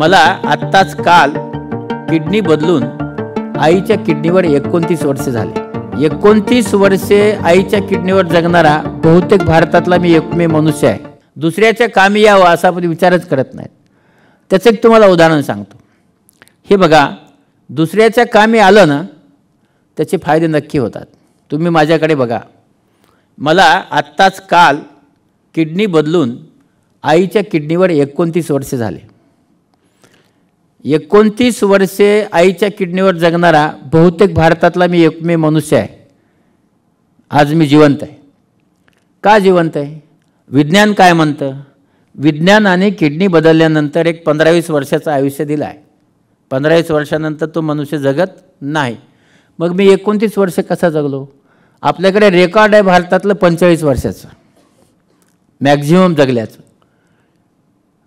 मला आत्ताच काल किडनी बदलून आईच्या किडनीवर 29 वर्ष झाले। 29 वर्षे आईच्या किडनीवर जगणारा बहुतेक भारतातला मी एकमेव मनुष्य आहे। दुसऱ्याच्या कामी यावं असा आपण विचारच करत नाही। त्याचं एक तुम्हाला उदाहरण सांगतो। हे बघा, दुसऱ्याच्या कामी आलं ना त्याचे फायदे नक्की होतात। तुम्ही माझ्याकडे बघा, मला आत्ताच काल किडनी बदलून आईच्या किडनीवर 29 वर्ष झाले। 29 वर्षे आईच्या किडनीवर जगणारा बहुतेक भारतातला मी एकमेव मनुष्य आहे। आज मी जिवंत आहे। का जिवंत आहे? विज्ञान काय म्हणतं? विज्ञानाने किडनी बदलल्यानंतर एक 15-20 वर्षाचं आयुष्य दिलं आहे। 15-20 वर्षानंतर तो मनुष्य जगत नाही। मग मी 29 वर्ष कसा जगलो? आपल्याकडे रेकॉर्ड आहे भारतातलं 45 वर्षाचं मॅक्झिमम जगल्याचं।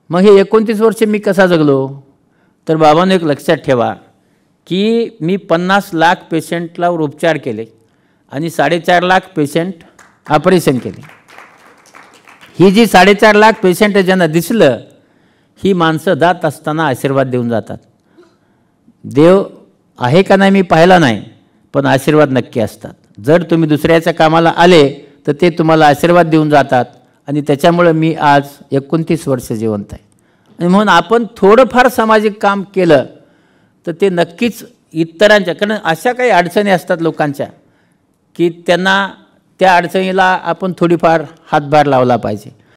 मग हे 29 वर्ष मी कसा जगलो? तर बाबांनो, एक लक्षात ठेवा की मी 50 लाख पेशंटला उपचार केले आणि 4.5 लाख पेशंट ऑपरेशन केले। ही जी 4.5 लाख पेशंट ज्यांना दिसलं, ही माणसं जात असताना आशीर्वाद देऊन जातात। देव आहे का नाही मी पाहिला नाही, पण आशीर्वाद नक्की असतात। जर तुम्ही दुसऱ्याच्या कामाला आले तर ते तुम्हाला आशीर्वाद देऊन जातात आणि त्याच्यामुळे मी आज 29 वर्ष जिवंत आहे। आणि म्हणून आपण थोडंफार सामाजिक काम केलं तर ते नक्कीच इतरांच्या, कारण अशा काही अडचणी असतात लोकांच्या की त्यांना त्या अडचणीला आपण थोडीफार हातभार लावला पाहिजे।